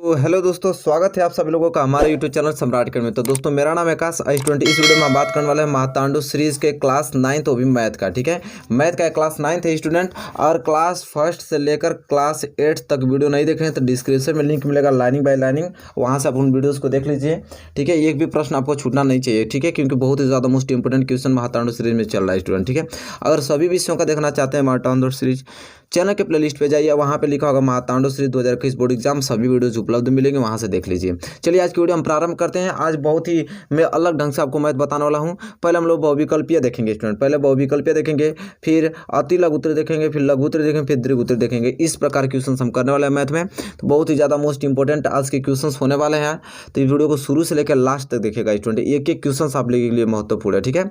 तो हेलो दोस्तों, स्वागत है आप सभी लोगों का हमारे यूट्यूब चैनल सम्राट अकेडमी में। तो दोस्तों मेरा नाम है आकाश स्टूडेंट। इस वीडियो में हम बात करने वाले हैं मार्तांडू सीरीज के क्लास 9 वो भी मैथ का। ठीक है, मैथ का क्लास 9 है स्टूडेंट, और क्लास 1 से लेकर क्लास 8 तक वीडियो नहीं देख रहे हैं तो डिस्क्रिप्शन में लिंक मिलेगा लाइनिंग बाय लाइनिंग, वहाँ से आप उन वीडियोज़ को देख लीजिए। ठीक है, एक भी प्रश्न आपको छूटना नहीं चाहिए। ठीक है, क्योंकि बहुत ही ज़्यादा मोस्ट इंपोर्टेंट क्वेश्चन मार्तांडू सीरीज में चल रहा है स्टूडेंट। ठीक है, अगर सभी विषयों का देखना चाहते हैं मार्तांडू सीरीज, चैनल के प्लेलिस्ट पे जाइए, वहाँ पे लिखा होगा मार्तांडू सीरीज 2021 बोर्ड एग्जाम, सभी वीडियोज उपलब्ध मिलेंगे, वहाँ से देख लीजिए। चलिए आज की वीडियो हम प्रारंभ करते हैं। आज बहुत ही मैं अलग ढंग से आपको मैथ बताने वाला हूँ। पहले हम लोग बहुविकल्पीय देखेंगे स्टूडेंट, पहले बहुविकल्पीय देखेंगे, फिर अति लघु उत्तर देखेंगे, फिर लघु उत्तर देखेंगे, फिर दीर्घ उत्तर देखेंगे। इस प्रकार क्वेश्चन हम करने वाले हैं मैथ में। तो बहुत ही ज़्यादा मोस्ट इंपॉर्टेंट आज के क्वेश्चन होने वाले हैं। तो इस वीडियो को शुरू से लेकर लास्ट तक देखिएगा स्टूडेंट, एक एक क्वेश्चन आप लोगों के लिए महत्वपूर्ण है। ठीक है,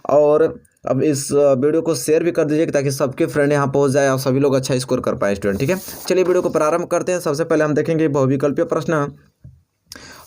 और अब इस वीडियो को शेयर भी कर दीजिए ताकि सबके फ्रेंड यहाँ पहुँच जाए और सभी लोग अच्छा स्कोर कर पाए स्टूडेंट। ठीक है, चलिए वीडियो को प्रारंभ करते हैं। सबसे पहले हम देखेंगे बहुविकल्पीय प्रश्न,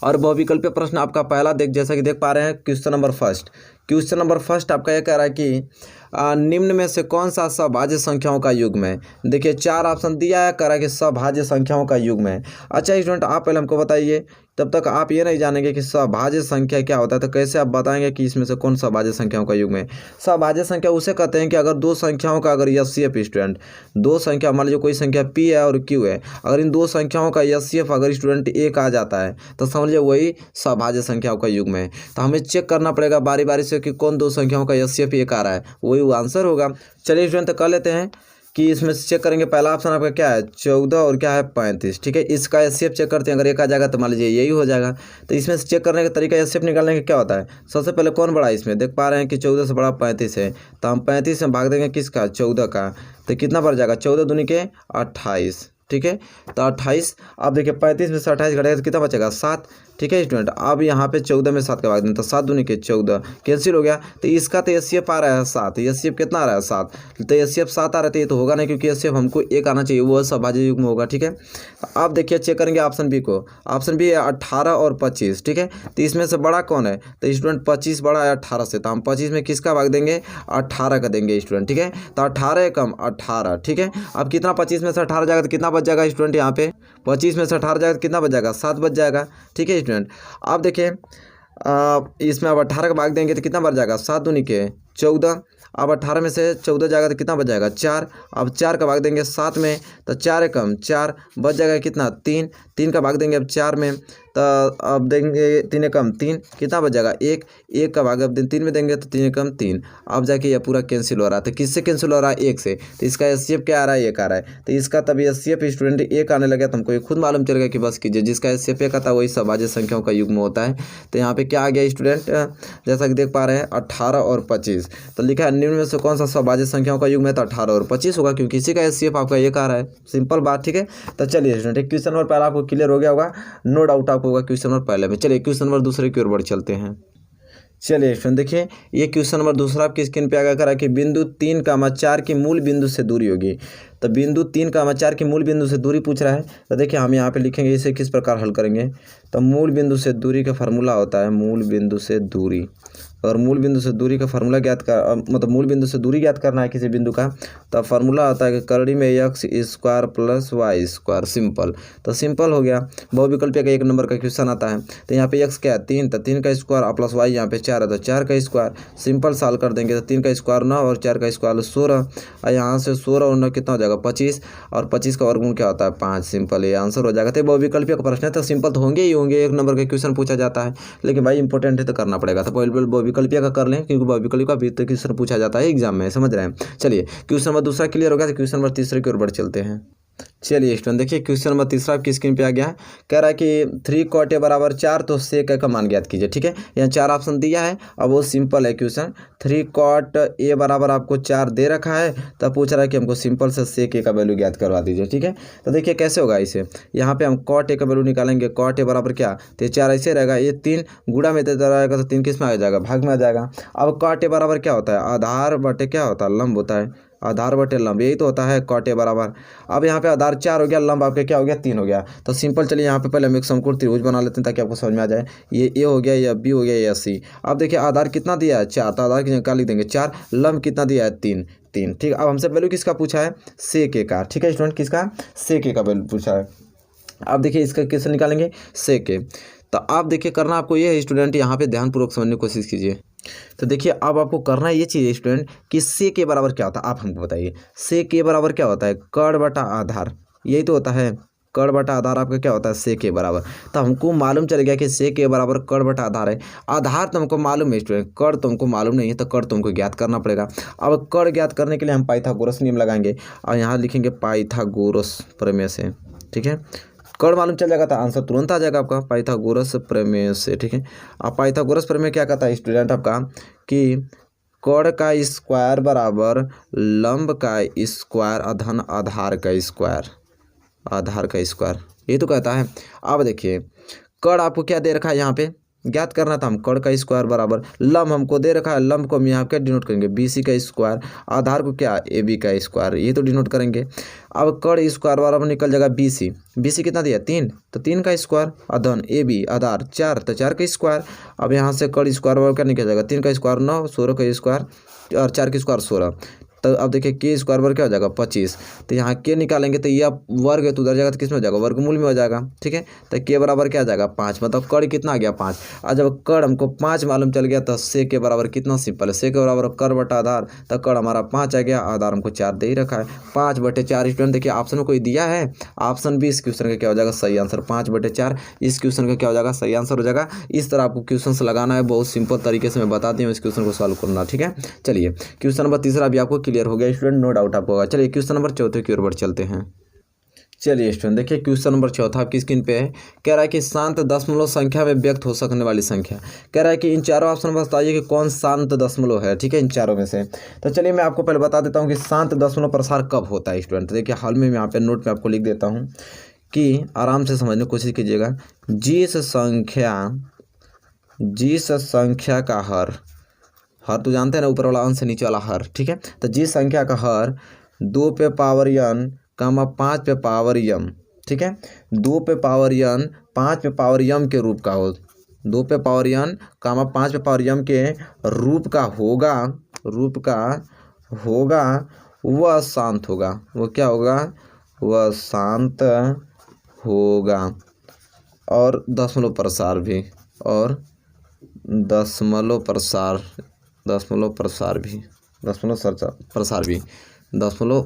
और बहुविकल्पीय प्रश्न आपका पहला जैसा कि देख पा रहे हैं क्वेश्चन नंबर फर्स्ट आपका यह कह रहा है कि निम्न में से कौन सा सभाज्य संख्याओं का युग्म है। देखिए 4 ऑप्शन दिया है, कह रहा है कि सभाज्य संख्याओं का युग्म है। अच्छा स्टूडेंट, आप पहले हमको बताइए, तब तक आप ये नहीं जानेंगे कि सभाज्य संख्या क्या होता है, तो कैसे आप बताएंगे कि इसमें से कौन सभाज्य संख्याओं का युग्म है। सभाज्य संख्या उसे कहते हैं कि अगर दो संख्याओं का अगर एचसीएफ स्टूडेंट, दो संख्या मान लीजिए कोई संख्या पी है और क्यू है, अगर इन दो संख्याओं का एचसीएफ अगर स्टूडेंट एक आ जाता है तो समझिए वही सभाज्य संख्याओं का युग्म है। तो हमें चेक करना पड़ेगा बारी बारी से कि कौन दो संख्याओं का एचसीएफ एक आ रहा है, वही वो आंसर होगा। चलिए स्टूडेंट, तो कर लेते हैं कि इसमें से चेक करेंगे। पहला ऑप्शन आपका क्या है 14 और क्या है 35। ठीक है, इसका एचसीएफ चेक करते हैं, अगर एक आ जाएगा तो मान लीजिए यही हो जाएगा। तो इसमें से चेक करने का तरीका एचसीएफ निकालने का क्या होता है, सबसे पहले कौन बड़ा है इसमें, देख पा रहे हैं कि 14 से बड़ा 35 है, तो हम 35 में भाग देंगे किसका 14 का, तो कितना बढ़ जाएगा 14 दूनी के 28। ठीक है, तो 28, अब देखिए 35 में से 28 घटेगा तो कितना बचेगा 7। ठीक है स्टूडेंट, अब यहाँ पे 14 में 7 का भाग दें तो 7 दूनी के 14 कैंसिल हो गया। तो इसका तो एचसीएफ आ रहा है 7, एचसीएफ कितना आ रहा है 7, तो एचसीएफ 7 आ रहा है, तो ये तो होगा नहीं क्योंकि एचसीएफ हमको एक आना चाहिए, वो सभाज्य युग्म होगा। ठीक है, अब देखिए चेक करेंगे ऑप्शन बी को, ऑप्शन बी है 18 और 25। ठीक है, तो इसमें से बड़ा कौन है, तो स्टूडेंट 25 बड़ा है 18 से, तो हम 25 में किसका भाग देंगे 18 का देंगे स्टूडेंट। ठीक है, तो 18 कम 18। ठीक है, अब कितना 25 में से 18 जाएगा तो कितना बच जाएगा स्टूडेंट, यहाँ पे 25 में से 18 जाएगा तो कितना बच जाएगा 7 बच जाएगा। ठीक है स्टूडेंट, अब देखिए इसमें अब 18 का भाग देंगे तो कितना बच जाएगा 7 दूनी के 14। अब 18 में से 14 जाएगा तो कितना बच जाएगा 4। अब 4 का भाग देंगे 7 में तो 4 कम 4 बच जाएगा कितना 3। 3 का भाग देंगे अब 4 में तो अब देंगे 3 कम 3, कितना बच जाएगा 1। 1 का भाग अब 3 में देंगे तो 3 कम 3, अब जाके यह पूरा कैंसिल हो रहा है। तो किससे कैंसिल हो रहा है 1 से, तो इसका एचसीएफ क्या आ रहा है 1 आ रहा है। तो इसका तभी एचसीएफ स्टूडेंट 1 आने लगा तो हमको ये खुद मालूम चलेगा कि बस कीजिए जिसका एचसीएफ 1 आता है वही सभाज्य संख्याओं का युग्म होता है। तो यहाँ पे क्या आ गया स्टूडेंट, जैसा कि देख पा रहे हैं 18 और 25, तो लिखा है निम्न में से कौन सा सभाज्य संख्याओं का युग्म है, तो 18 और 25 होगा क्योंकि इसी का एचसीएफ आपका 1 आ रहा है, सिंपल बात। ठीक है, तो चलिए स्टूडेंट क्वेश्चन नंबर पहला आपको क्लियर हो गया होगा, नो डाउट आपको होगा क्वेश्चन नंबर पहले में। चलिए क्वेश्चन नंबर दूसरे की ओर बढ़ चलते हैं। चलिए स्टूडेंट देखिए, ये क्वेश्चन नंबर दूसरा आपकी स्क्रीन पे आगे करा कि बिंदु 3, 4 की मूल बिंदु से दूरी होगी। तो बिंदु 3, 4 की मूल बिंदु से दूरी पूछ रहा है। तो देखिए हम यहाँ पे लिखेंगे इसे किस प्रकार हल करेंगे। तो मूल बिंदु से दूरी का फार्मूला होता है मूल बिंदु से दूरी, और मूल बिंदु से दूरी का फार्मूला ज्ञात कर मतलब मूल बिंदु से दूरी ज्ञात करना है किसी बिंदु का, तो फार्मूला आता है कि करड़ी में x square plus y square, simple. तो सिंपल हो गया। बहुविकल्पीय का 1 नंबर का क्वेश्चन आता है। तो यहाँ पे x क्या है 3, तो 3 का स्क्वायर प्लस वाई यहाँ पे 4 है तो 4 का स्क्वायर, सिंपल सॉल्व कर देंगे तो 3 का स्क्वायर 9 और 4 का स्क्वायर 16, और यहाँ से 16 और 9 कितना हो जाएगा 25, और 25 का वर्गमूल क्या होता है 5, सिंपल ये आंसर हो जाएगा। तो बहुविकल्पीय का प्रश्न है तो सिंपल तो होंगे ही होंगे, 1 नंबर का क्वेश्चन पूछा जाता है, लेकिन भाई इंपॉर्टेंट है तो करना पड़ेगा। तो पहले बहुविकल्पीय का कर लें क्योंकि बहुविकल्पीय का भी तो क्वेश्चन पूछा जाता है एग्जाम में, समझ रहे हैं। चलिए क्वेश्चन नंबर दूसरा क्लियर हो गया तो क्वेश्चन नंबर तीसरे की ओर बढ़ चलते हैं। चलिए स्टूडेंट देखिए क्वेश्चन नंबर तीसरा आपकी स्क्रीन पे आ गया है, कह रहा है कि 3 cot a बराबर 4 तो sec a का मान ज्ञात कीजिए। ठीक है, यहाँ 4 ऑप्शन दिया है, अब वो सिंपल है क्वेश्चन। 3 cot a बराबर आपको 4 दे रखा है, तब पूछ रहा है कि हमको सिंपल से sec a का वैल्यू ज्ञात करवा दीजिए। ठीक है, तो देखिए कैसे होगा इसे, यहाँ पे हम cot a का वैल्यू निकालेंगे। cot a बराबर क्या, तो 4 ऐसे रहेगा, ये 3 गुणा में देता रहेगा तो 3 किस में आ जाएगा भाग में आ जाएगा। अब cot a बराबर क्या होता है, आधार बटे क्या होता है लंब होता है, आधार बटे लंब, यही तो होता है cot a बराबर। अब यहाँ पे आधार 4 हो गया, लंब आपके क्या हो गया 3 हो गया। तो सिंपल चलिए यहाँ पे पहले हम एक समकोण त्रिभुज बना लेते हैं ताकि आपको समझ में आ जाए। ये a हो गया, ये b हो गया, ये c। अब देखिए आधार कितना दिया है 4, तो आधार की जगह लिख देंगे 4, लंब कितना दिया है 3। ठीक, अब हमसे वैल्यू किसका पूछा है sec a का। ठीक है स्टूडेंट, किसका sec a का वैल्यू पूछा है। आप देखिए इसका कैसे निकालेंगे, सेक। तो आप देखिए करना आपको ये है स्टूडेंट, यहाँ पे ध्यानपूर्वक समझने की कोशिश कीजिए। तो देखिए अब आपको करना ये चाहिए स्टूडेंट कि से के बराबर क्या होता है, आप हमको बताइए। से के बराबर क्या होता है, कड़ बटा आधार, यही तो होता है। कड़ बटा आधार आपका क्या होता है, से के बराबर। तो हमको मालूम चल गया कि से के बराबर कड़ बटा आधार है। आधार तो हमको मालूम है स्टूडेंट, कड़ तो हमको मालूम नहीं है, तो कड़ तुमको ज्ञात करना पड़ेगा। अब कड़ ज्ञात करने के लिए हम पाइथागोरस नियम लगाएंगे और यहाँ लिखेंगे पाइथागोरस प्रमेय से, ठीक है। कड़ मालूम चल जाएगा तो आंसर तुरंत आ जाएगा आपका पाइथागोरस प्रमेय से, ठीक है। अब पाइथागोरस प्रमेय क्या कहता है स्टूडेंट आपका कि कड़ का स्क्वायर बराबर लंब का स्क्वायर अधन आधार का स्क्वायर, आधार का स्क्वायर, ये तो कहता है। अब देखिए कड़ आपको क्या दे रखा है, यहाँ पे ज्ञात करना था हम, कड़ का स्क्वायर बराबर लंब हमको दे रखा है, लंब को हम यहाँ क्या डिनोट करेंगे, BC का स्क्वायर, आधार को क्या AB का स्क्वायर, ये तो डिनोट करेंगे। अब कड़ स्क्वायर बराबर निकल जाएगा BC कितना दिया 3, तो 3 का स्क्वायर, अधन AB आधार 4, तो 4 का स्क्वायर। अब यहाँ से कड़ स्क्वायर बराबर क्या निकल जाएगा, 3 का स्क्वायर 9, 16 का स्क्वायर और 4 का स्क्वायर 16। तो अब देखिए के स्क्वायर बराबर क्या हो जाएगा 25। तो यहाँ के निकालेंगे तो ये वर्ग है तो उधर जाएगा तो किस में हो जाएगा, वर्गमूल में हो जाएगा, ठीक है। तो के बराबर क्या आ जाएगा 5, मतलब कड़ कितना आ गया 5। और जब कड़ हमको 5 मालूम चल गया तो से के बराबर कितना सिंपल है, से के बराबर कड़ बटा आधार, तो कड़ हमारा 5 आ गया, आधार हमको 4 दे ही रखा है, 5/4। स्टूडेंट देखिए ऑप्शन में कोई दिया है, ऑप्शन बी इस क्वेश्चन का क्या हो जाएगा सही आंसर, 5/4 इस क्वेश्चन का क्या हो जाएगा सही आंसर हो जाएगा। इस तरह आपको क्वेश्चन लगाना है, बहुत सिंपल तरीके से मैं बता दी हूँ इस क्वेश्चन को सॉल्व करना, ठीक है। चलिए क्वेश्चन नंबर 3 भी आपको क्लियर हो गया स्टूडेंट, नो डाउट आपको होगा। चलिए क्वेश्चन नंबर 4 की ओर बढ़ चलते हैं। चलिए स्टूडेंट देखिए क्वेश्चन नंबर 4 आपकी स्क्रीन पे है। कह रहा है कि शांत दशमलव संख्या में व्यक्त हो सकने वाली संख्या। कह रहा है कि इन चारों ऑप्शन में बताइए कि कौन शांत दशमलव है, ठीक है, इन चारों में से। तो चलिए मैं आपको पहले बता देता हूँ कि शांत दशमलव प्रसार कब होता है स्टूडेंट। देखिए हाल में मैं यहाँ पे नोट में आपको लिख देता हूँ कि आराम से समझने की कोशिश कीजिएगा। जिस संख्या का हर तो जानते हैं ना, ऊपर वाला अंश से नीचे वाला हर, ठीक है। तो जिस संख्या का हर 2 पे पावर n, 5 पे पावर m, ठीक है, 2 पे पावर n 5 पे पावर m के रूप का हो, 2 पे पावर n, 5 पे पावर m के रूप का होगा, वह शांत होगा। वो क्या होगा, वह शांत होगा। और दशमलव प्रसार भी, और दशमलव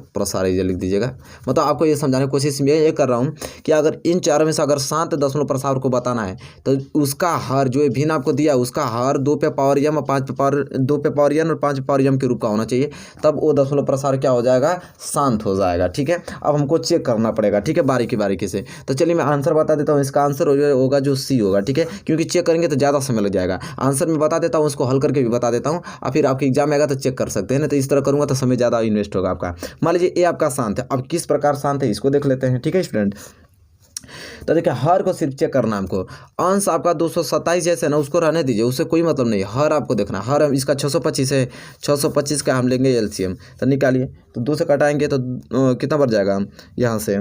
प्रसार ये लिख दीजिएगा। मतलब आपको ये समझाने की कोशिश मैं ये कर रहा हूँ कि अगर इन चारों में से अगर शांत दशमलव प्रसार को बताना है तो उसका हर जो भिन्न आपको दिया, उसका हर 2 पे पावर m और 5 पे पावर 2 पे पावर n और 5 पे पावर m के रूप का होना चाहिए, तब वो दशमलव प्रसार क्या हो जाएगा, शांत हो जाएगा, ठीक है। अब हमको चेक करना पड़ेगा, ठीक है, बारीकी से। तो चलिए मैं आंसर बता देता हूँ, इसका आंसर होगा जो सी होगा, ठीक है, क्योंकि चेक करेंगे तो ज़्यादा समय लग जाएगा। आंसर मैं बता देता हूँ, उसको हल करके भी बता देता हूँ, और फिर आपके एग्जाम में आएगा तो चेक कर सकते हैं ना। तो इस तरह करूँगा तो समय ज़्यादा इन्वेस्ट होगा आपका। मान लीजिए ये आपका शांत है, अब किस प्रकार शांत है इसको देख लेते हैं, ठीक है स्टूडेंट। तो देखिए हर को सिर्फ चेक करना हमको। अंश आपका 227 जैसे ना उसको रहने दीजिए, उससे कोई मतलब नहीं, हर आपको देखना। हर इसका 625 है, 625 का हम लेंगे LCM, तो निकालिए। तो 2 से कटाएंगे तो कितना बढ़ जाएगा, यहाँ से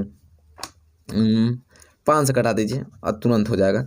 5 से कटा दीजिए और तुरंत हो जाएगा।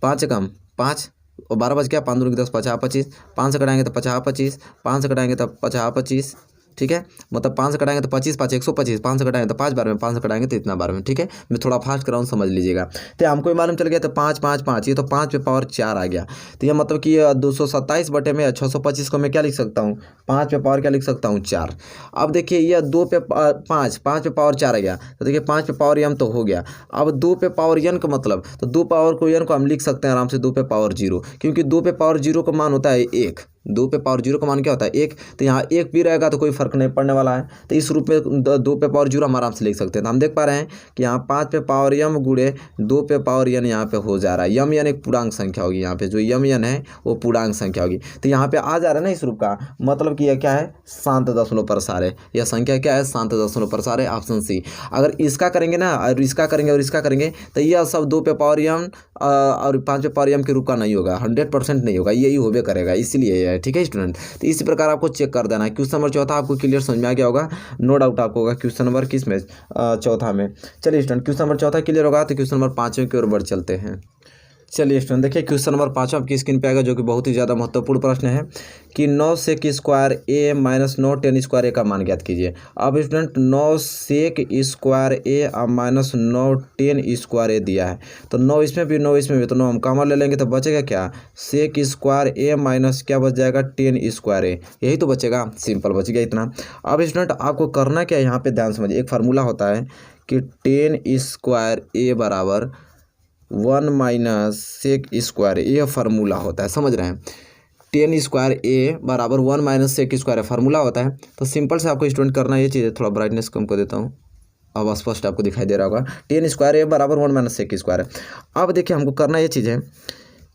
5 से कम 5 और 12 बज गया, 5 दूनी 10, 50 25, 5 से कटाएंगे तो 50 25, 5 से कटाएंगे तो 50 25, ठीक है। मतलब 5 से कटाएंगे तो 25 5 125, 5 से कटाएंगे तो 5 बार में, 5 से कटाएंगे तो इतना बार में, ठीक है। मैं थोड़ा फास्ट कराऊँ, समझ लीजिएगा। तो हमको ही मालूम चल गया तो 5 5 5, ये तो 5 पे पावर 4 आ गया। तो ये मतलब कि 227 बटे में 625 को मैं क्या लिख सकता हूँ, 5 पे पावर क्या लिख सकता हूँ 4। अब देखिए यह 2 पे 5 पे पावर 4 आ गया, तो देखिए 5 पे पावर m तो हो गया। अब 2 पे पावर n का मतलब, तो 2 पावर को n को हम लिख सकते हैं आराम से 2 पे पावर 0, क्योंकि 2 पे पावर 0 का मान होता है 1। 2 पे पावर 0 का मान क्या होता है 1, तो यहाँ 1 भी रहेगा तो कोई फर्क नहीं पड़ने वाला है। तो इस रूप में 2 पे पावर 0 हम आराम से लिख सकते हैं। तो हम देख पा रहे हैं कि यहाँ 5 पे पावर m गुणे 2 पे पावर n यहाँ पे हो जा रहा है। m यानी एक पूर्णांक संख्या होगी, यहाँ पे जो m n है वो पूर्णांक संख्या होगी। तो यहाँ पे आ जा रहा है ना इस रूप का, मतलब कि यह क्या है, शांत दशमलव प्रसार है। यह संख्या क्या है, शांत दशमलव प्रसार है, ऑप्शन सी। अगर इसका करेंगे ना, और इसका करेंगे तो यह सब 2 पे पावर m और 5 पे पावर m के रूप का नहीं होगा, 100% नहीं होगा, यही होबे करेगा, इसीलिए है, ठीक है स्टूडेंट। तो इसी प्रकार आपको चेक कर देना है। क्वेश्चन नंबर 4 आपको क्लियर समझ में आ गया होगा, नो डाउट आपको होगा। क्वेश्चन नंबर किस में, 4 में। चलिए स्टूडेंट क्वेश्चन नंबर 4 क्लियर होगा तो क्वेश्चन नंबर 5 की ओर बढ़ चलते हैं। चलिए स्टूडेंट देखिए क्वेश्चन नंबर 5 आपकी स्क्रीन पे आएगा, जो कि बहुत ही ज़्यादा महत्वपूर्ण प्रश्न है कि 9 सेक स्क्वायर ए माइनस 9 टेन स्क्वायर ए का मान ज्ञात कीजिए। अब स्टूडेंट 9 सेक स्क्वायर ए और माइनस 9 टेन स्क्वायर ए दिया है, तो 9 इसमें भी 9 इसमें भी, तो 9 हम कॉमन ले लेंगे तो बचेगा क्या, सेक स्क्वायर ए माइनस क्या बच जाएगा, टेन स्क्वायर ए, यही तो बचेगा, सिंपल बच गया इतना। अब स्टूडेंट आपको करना क्या है, यहाँ पे ध्यान समझिए, एक फार्मूला होता है कि टेन स्क्वायर ए बराबर 1 माइनस सेक स्क्वायर, ये फार्मूला होता है, समझ रहे हैं। टेन स्क्वायर ए बराबर 1 माइनस सेक स्क्वायर फार्मूला होता है। तो सिंपल से आपको स्टूडेंट करना ये चीज़ है, थोड़ा ब्राइटनेस कम कर देता हूँ, अब स्पष्ट आपको दिखाई दे रहा होगा। टेन स्क्वायर ए बराबर 1 माइनस सेक स्क्वायर। अब देखिए हमको करना ये चीज़ है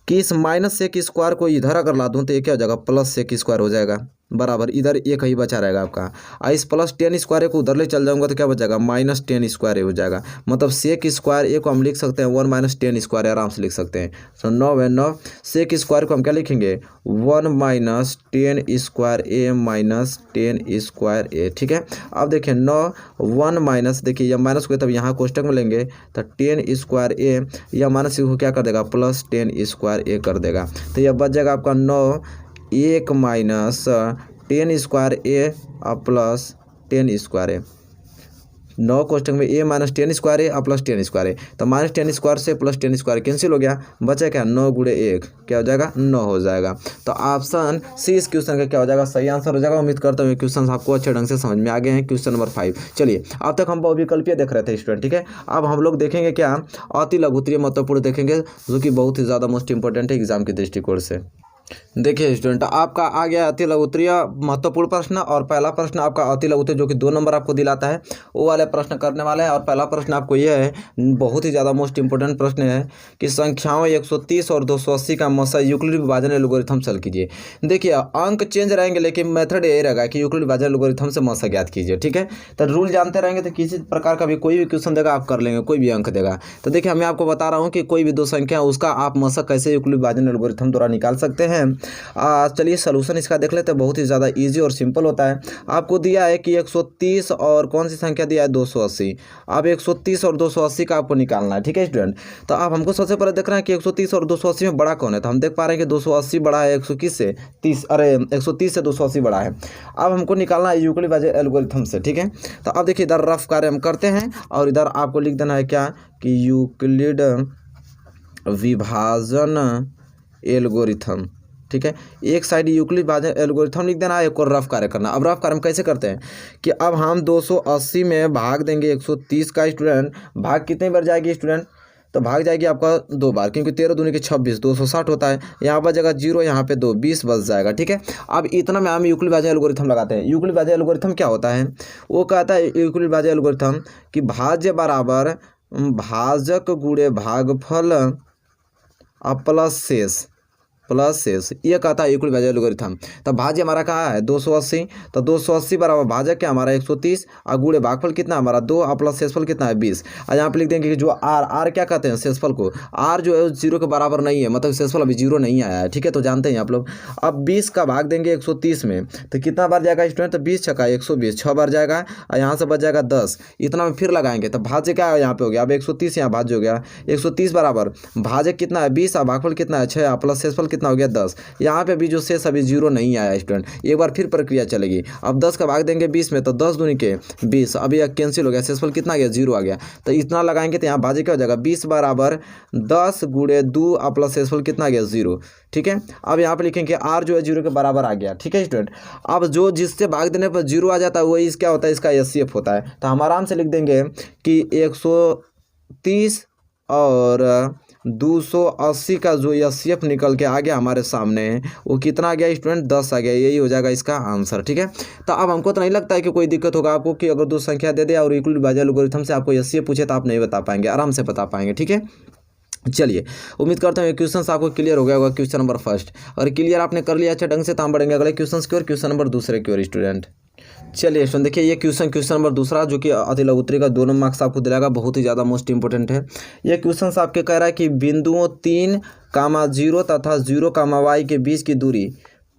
कि इस माइनस सेक स्क्वायर को इधर अगर ला दूँ तो ये क्या हो जाएगा, प्लस सेक स्क्वायर हो जाएगा, बराबर इधर एक ही बचा रहेगा आपका। और इस प्लस टेन स्क्वायर को उधर ले चल जाऊंगा तो क्या बचेगा, माइनस टेन स्क्वायर हो जाएगा। मतलब सेक स्क्वायर ए को हम लिख सकते हैं 1 माइनस टेन स्क्वायर, आराम से लिख सकते हैं। तो 9 है, 9 सेक स्क्वायर को हम क्या लिखेंगे, 1 माइनस टेन स्क्वायर ए माइनस टेन स्क्वायर ए, ठीक है। अब देखिए 9 1 माइनस, देखिए यह माइनस को तब यहाँ कोष्टक में लेंगे तो टेन स्क्वायर ए, यह माइनस को क्या कर देगा, प्लस टेन स्क्वायर ए कर देगा। तो यह बच जाएगा आपका 9 1 माइनस टेन स्क्वायर ए और प्लस टेन स्क्वायर ए, 9 कोष्टक में ए माइनस टेन स्क्वायर ए और प्लस टेन स्क्वायर ए, तो माइनस टेन स्क्वायर से प्लस टेन स्क्वायर कैंसिल हो गया, बचा क्या, 9 गुणे 1 क्या हो जाएगा, 9 हो जाएगा। तो ऑप्शन सी इस क्वेश्चन का क्या हो जाएगा, सही आंसर हो जाएगा। उम्मीद करता हूँ क्वेश्चन आपको अच्छे ढंग से समझ में आ गए हैं। क्वेश्चन नंबर 5, चलिए अब तक हम बहुविकल्पीय देख रहे थे स्टूडेंट, ठीक है। अब हम लोग देखेंगे क्या, अति लघुत्तरीय महत्वपूर्ण देखेंगे, जो कि बहुत ही ज़्यादा मोस्ट इंपॉर्टेंट है एग्जाम के दृष्टिकोण से। देखिए स्टूडेंट आपका आ गया अति लघुत्तरीय महत्वपूर्ण प्रश्न, और पहला प्रश्न आपका अति लघुत्तरीय जो कि 2 नंबर आपको दिलाता है, वो वाले प्रश्न करने वाले हैं। और पहला प्रश्न आपको यह है, बहुत ही ज़्यादा मोस्ट इंपोर्टेंट प्रश्न है कि संख्याओं 130 और 280 का मसा यूक्लिड विभाजन एल्गोरिथम हल कीजिए। देखिए अंक चेंज रहेंगे लेकिन मेथड यही रहेगा कि यूक्लिड विभाजन एल्गोरिथम से मसा ज्ञात कीजिए, ठीक है। तो रूल जानते रहेंगे तो किसी प्रकार का भी कोई भी क्वेश्चन देगा आप कर लेंगे, कोई भी अंक देगा। तो देखिए मैं आपको बता रहा हूँ कि कोई भी 2 संख्या उसका आप मसा कैसे यूक्लिड विभाजन एल्गोरिथम द्वारा निकाल सकते हैं। चलिए सलूशन इसका देख लेते हैं, बहुत ही ज़्यादा इजी और सिंपल होता है। आपको दिया है कि 130 और कौन सी संख्या दिया है, 280। अब 130 और 280 का आपको निकालना है, ठीक है स्टूडेंट। तो आप हमको सबसे पहले देख रहे हैं कि 130 और 280 में बड़ा कौन है, तो हम देख पा रहे हैं कि 280 बड़ा है 130 से 30, अरे 130 से 280 बड़ा है। अब हमको निकालना है यूक्लिड विभाजन एल्गोरिथम से, ठीक है। तो अब देखिए इधर रफ कार्य हम करते हैं और इधर आपको लिख देना है क्या कि यूक्लिड विभाजन एल्गोरिथम, ठीक है। एक साइड यूक्लिड विभाजन एल्गोरिथम लिख देना है, एक और रफ कार्य करना। अब रफ कार्य हम कैसे करते हैं कि अब हम 280 में भाग देंगे 130 का, स्टूडेंट भाग कितने बार जाएगी स्टूडेंट, तो भाग जाएगी आपका 2 बार, क्योंकि 13 दूनी के 26 260 होता है। यहाँ पर जगह 0, यहाँ पे 2 20 बच जाएगा, ठीक है। अब इतना में हम यूक्लिड विभाजन एल्गोरिथम लगाते हैं। यूक्लिड विभाजन एल्गोरिथम क्या होता है, वो कहता है यूक्लिड विभाजन एल्गोरिथम कि भाज्य बराबर भाजक गुणे भागफल प्लस शेष, ये कहता है यूक्लिड विभाजन एल्गोरिथम। तब भाज्य हमारा कहाँ है, 280, तो 280 बराबर भाजक क्या हमारा 130 और गुणे भागफल कितना हमारा 2 और प्लस शेषफल कितना है 20। और यहाँ पे लिख देंगे कि जो आर क्या कहते हैं, शेषफल को, आर जो है 0 के बराबर नहीं है, मतलब शेषफल अभी 0 नहीं आया है, ठीक है, तो जानते हैं आप लोग। अब 20 का भाग देंगे 130 में तो कितना बार जाएगा स्टूडेंट, तो 20 छक्का 120, 6 बार जाएगा और यहाँ से बच जाएगा 10, इतना में फिर लगाएंगे तो भाज्य क्या है यहाँ पे हो गया, अब 130 यहाँ भाज्य हो गया 130 बराबर भाजक कितना है 20 और भागफल कितना है 6 प्लस शेषफल कितना हो गया 10। यहाँ पे भी जो शेष अभी 0 नहीं आया स्टूडेंट, एक बार फिर प्रक्रिया चलेगी। अब 10 का भाग देंगे 20 में तो 10 दूनी के 20, अभी यह कैंसिल हो गया, शेषफल कितना आ गया 0 आ गया, तो इतना लगाएंगे तो यहाँ भाज्य क्या हो जाएगा 20 बराबर 10 गुणे 2 और प्लस शेषफल कितना आ गया 0, ठीक है। अब यहाँ पे लिखेंगे आर जो है 0 के बराबर आ गया, ठीक है स्टूडेंट। अब जो जिससे भाग देने पर 0 आ जाता है वही इस क्या होता है, इसका एचसीएफ होता है। तो हम आराम से लिख देंगे कि 130 और 280 का जो एचसीएफ निकल के आ गया हमारे सामने, वो कितना आ गया स्टूडेंट 10 आ गया, यही हो जाएगा इसका आंसर, ठीक है। तो अब हमको तो नहीं लगता है कि कोई दिक्कत होगा आपको कि अगर 2 संख्या दे दे और यूक्लिड विभाजन एल्गोरिथम से आपको एचसीएफ पूछे तो आप नहीं बता पाएंगे, आराम से बता पाएंगे, ठीक है। चलिए उम्मीद करता हूँ क्वेश्चन आपको क्लियर हो गया होगा। क्वेश्चन नंबर 1 और क्लियर आपने कर लिया अच्छे ढंग से, तो हम बढ़ेंगे अगले क्वेश्चन की ओर, क्वेश्चन नंबर 2 की ओर स्टूडेंट। चलिए स्टूडेंट देखिए ये क्वेश्चन नंबर 2 जो कि अति लघुत्तरीय का 2 मार्क्स आपको दिलाएगा, बहुत ही ज़्यादा मोस्ट इंपोर्टेंट है। ये क्वेश्चन आपके कह रहा है कि बिंदुओं 3, 0 तथा 0, y के बीच की दूरी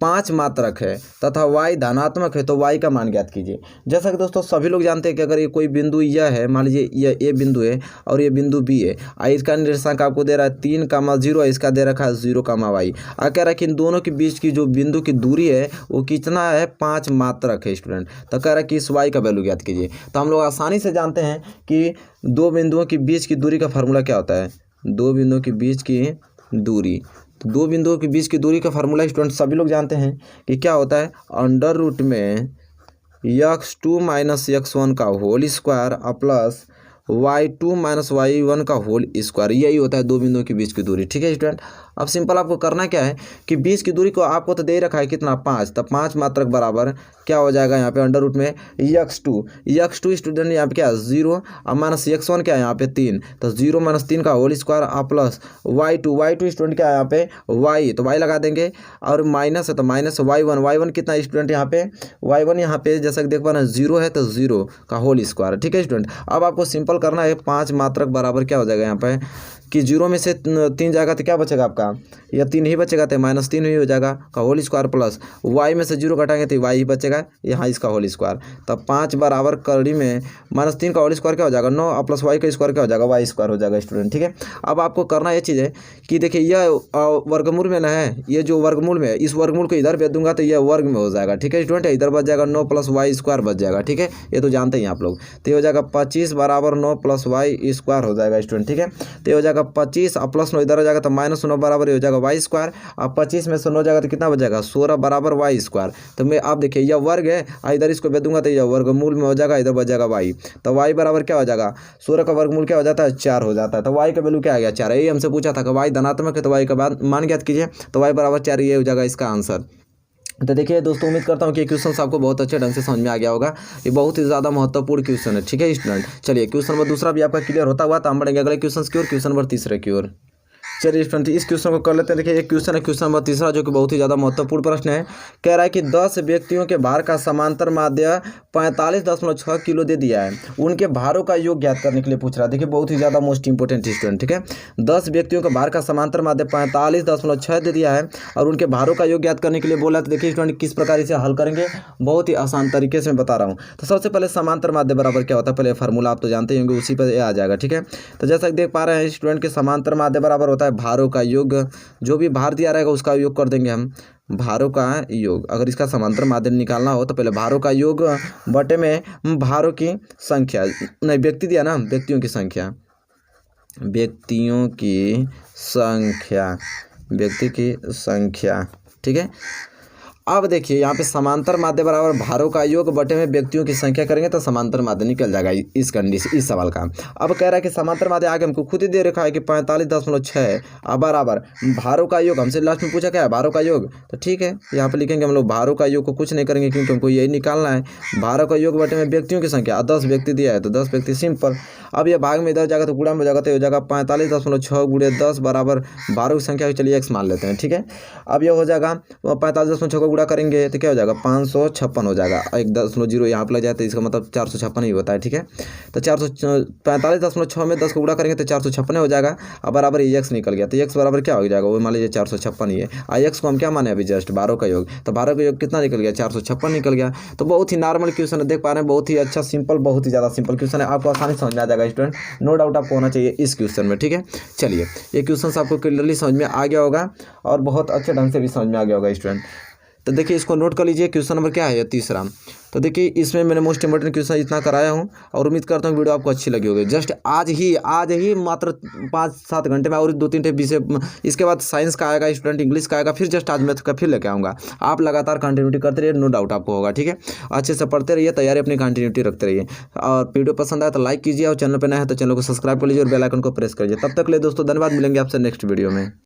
5 मात्रक है तथा y धनात्मक है तो y का मान ज्ञात कीजिए। जैसा कि दोस्तों सभी लोग जानते हैं कि अगर ये कोई बिंदु यह है, मान लीजिए यह ए बिंदु है और ये बिंदु बी है, इसका निर्देशांक आपको दे रहा है 3,0, इसका दे रखा है 0,y। कह रहा है कि इन दोनों के बीच की जो बिंदु की दूरी है वो कितना है, 5 मात्रक है स्टूडेंट। तो कह रहा है कि इस y का वैल्यू ज्ञात कीजिए। तो हम लोग आसानी से जानते हैं कि दो बिंदुओं के बीच की दूरी का फार्मूला क्या होता है, दो बिंदुओं के बीच की दूरी। तो दो बिंदुओं के बीच की दूरी का फार्मूला स्टूडेंट सभी लोग जानते हैं कि क्या होता है, अंडर रूट में x2 माइनस x1 का whole square plus y2 minus y1 का होल स्क्वायर। यही होता है दो बिंदुओं के बीच की दूरी। ठीक है स्टूडेंट। अब सिंपल आपको करना क्या है कि बीच की दूरी को आपको तो दे रखा है कितना, 5। तो 5 मात्रक बराबर क्या हो जाएगा यहाँ पे, अंडर रूट में x2 स्टूडेंट यहाँ पे क्या है 0 और माइनस x1 क्या है यहाँ पे 3, तो 0 माइनस 3 का whole square plus y2 student क्या है यहाँ पे y, तो y लगा देंगे और माइनस है तो माइनस y1 कितना स्टूडेंट यहाँ पे, y1 यहाँ पे जैसा कि देख पा रहे हैं 0 है तो 0 का होल स्क्वायर। ठीक है स्टूडेंट। अब आपको सिंपल करना है, 5 मात्रक बराबर क्या हो जाएगा यहाँ पे कि 0 में से 3 जाएगा तो क्या बचेगा आपका, या 3 ही बचेगा तो माइनस 3 ही हो जाएगा का होल स्क्वायर प्लस y में से 0 घटाएंगे तो y ही बचेगा यहाँ इसका होल स्क्वायर। तब 5 बराबर कड़ी में माइनस 3 का होल स्क्वायर क्या हो जाएगा 9 और प्लस y का स्क्वायर क्या हो जाएगा y स्क्वायर हो जाएगा स्टूडेंट। ठीक है। अब आपको करना ये चीज़ है कि देखिए यह वर्गमूल में ना है, ये जो वर्गमूल में है इस वर्गमूल को इधर भेज दूंगा तो यह वर्ग में हो जाएगा। ठीक है स्टूडेंट। इधर बच जाएगा 9 प्लस y स्क्वायर बच जाएगा। ठीक है, ये तो जानते हैं आप लोग। तो ये हो जाएगा 25 बराबर 9 प्लस y स्क्वायर हो जाएगा स्टूडेंट। ठीक है। तो ये हो जाएगा 25 और प्लस 9 इधर हो जाएगा तो माइनस 9 बराबर ये हो जाएगा y स्क्वायर। अब 25 में से 9 जाएगा तो कितना बच जाएगा 16 बराबर y स्क्वायर। तो मैं आप देखिए यह वर्ग है, इधर इसको भेज दूंगा तो यह वर्गमूल में हो जाएगा, इधर बच जाएगा y। तो y बराबर क्या हो जाएगा, 16 का वर्गमूल क्या हो जाता है 4 हो जाता है। तो y का वैल्यू क्या आ गया 4। यही हमसे पूछा था कि y धनात्मक है तो y का मान ज्ञात कीजिए। तो y बराबर 4 ये हो जाएगा इसका आंसर। तो देखिए दोस्तों, उम्मीद करता हूँ कि क्वेश्चन आपको बहुत अच्छे ढंग से समझ में आ गया होगा। ये बहुत ही ज़्यादा महत्वपूर्ण क्वेश्चन है। ठीक है स्टूडेंट। चलिए क्वेश्चन नंबर दूसरा भी आपका क्लियर होता हुआ तो हम बढ़ेंगे अगले क्वेश्चन की ओर, क्वेश्चन नंबर तीसरे की ओर। चलिए स्टूडेंट इस क्वेश्चन को कर लेते हैं। देखिए एक क्वेश्चन है, क्वेश्चन नंबर तीसरा, जो कि बहुत ही ज़्यादा महत्वपूर्ण प्रश्न है। कह रहा है कि 10 व्यक्तियों के भार का समांतर माध्य 45.6 किलो दे दिया है, उनके भारों का योग ज्ञात करने के लिए पूछ रहा है। देखिए बहुत ही ज़्यादा मोस्ट इंपोर्टेंट स्टूडेंट। ठीक है। 10 व्यक्तियों के भार का समांतर माध्य 45.6 दे दिया है और उनके भारों का योग ज्ञात करने के लिए बोला। तो देखिए स्टूडेंट किस प्रकार इसे हल करेंगे, बहुत ही आसान तरीके से मैं बता रहा हूँ। तो सबसे पहले समांतर माध्य बराबर क्या होता है, पहले फार्मूला आप तो जानते होंगे, उसी पर आ जाएगा। ठीक है। तो जैसा कि देख पा रहे हैं स्टूडेंट के समांतर माध्य बराबर होता है भारों का योग, जो भी भार दिया रहेगा उसका योग कर देंगे हम, भारों का योग। अगर इसका समांतर माध्य निकालना हो तो पहले भारों का योग बटे में भारों की संख्या, नहीं व्यक्ति दिया ना, व्यक्तियों की संख्या, व्यक्ति की संख्या। ठीक है। अब देखिए यहाँ पे समांतर माध्य बराबर भारों का योग बटे में व्यक्तियों की संख्या करेंगे तो समांतर माध्य निकल जाएगा इस कंडीशन, इस सवाल का। अब कह रहा है कि समांतर माध्य आगे हमको खुद ही दे रखा है कि 45.6 बराबर भारों का योग। हमसे लास्ट में पूछा क्या है, भारों का योग। तो ठीक है, यहाँ पे लिखेंगे हम लोग भारों का योग को कुछ नहीं करेंगे क्योंकि हमको यही निकालना है, भारों का योग बटे में व्यक्तियों की संख्या। 10 व्यक्ति दिया है तो 10 व्यक्ति सिंपल। अब यह भाग में इधर जाएगा तो गुणा में हो जाएगा, तो हो जाएगा 45.6 गुणे 10 बराबर भारों की संख्या, चलिए x मान लेते हैं। ठीक है। अब यह हो जाएगा 45.6 को गुणा करेंगे तो क्या हो जाएगा 556 हो जाएगा। 1.0 यहाँ पर लग जाए तो इसका मतलब 456 ही होता है। ठीक है। तो 45.6 में 10 को गुणा करेंगे तो 456 हो जाएगा। अब बराबर ये x निकल गया तो x बराबर क्या हो जाएगा, वो मान लीजिए 456 ही है। x को हम क्या माने अभी जस्ट भारों का योग, तो भारों का योग कितना निकल गया 456 निकल गया। तो बहुत ही नॉर्मल क्वेश्चन है, देख पा रहे हैं, बहुत ही अच्छा सिंपल, बहुत ही ज़्यादा सिंपल क्वेश्चन है, आपको आसानी समझ में आ जाएगा स्टूडेंट। नो डाउट आपको होना चाहिए इस क्वेश्चन में। ठीक है। चलिए ये क्वेश्चन आपको क्लियरली समझ में आ गया होगा और बहुत अच्छे ढंग से भी समझ में आ गया होगा स्टूडेंट। तो देखिए इसको नोट कर लीजिए, क्वेश्चन नंबर क्या है तीसरा। तो देखिए इसमें मैंने मोस्ट इंपोर्टेंट क्वेश्चन इतना कराया हूँ और उम्मीद करता हूँ वीडियो आपको अच्छी लगी होगी। जस्ट आज ही मात्र 5-7 घंटे में और 2-3 विषय, इसके बाद साइंस का आएगा स्टूडेंट, इंग्लिश का आएगा, फिर जस्ट आज मैथ का फिर लेके आऊँगा। आप लगातार कंटिन्यूटी करते रहिए, नो डाउट आपको होगा। ठीक है। अच्छे से पढ़ते रहिए, तैयारी अपनी कंटिन्यूटी रखते रहिए और वीडियो पसंद आए तो लाइक कीजिए और चैनल पर नया है तो चैनल को सब्सक्राइब कर लीजिए और बेल आइकन को प्रेस करिए। तब तक ले दोस्तों धन्यवाद, मिलेंगे आपसे नेक्स्ट वीडियो में।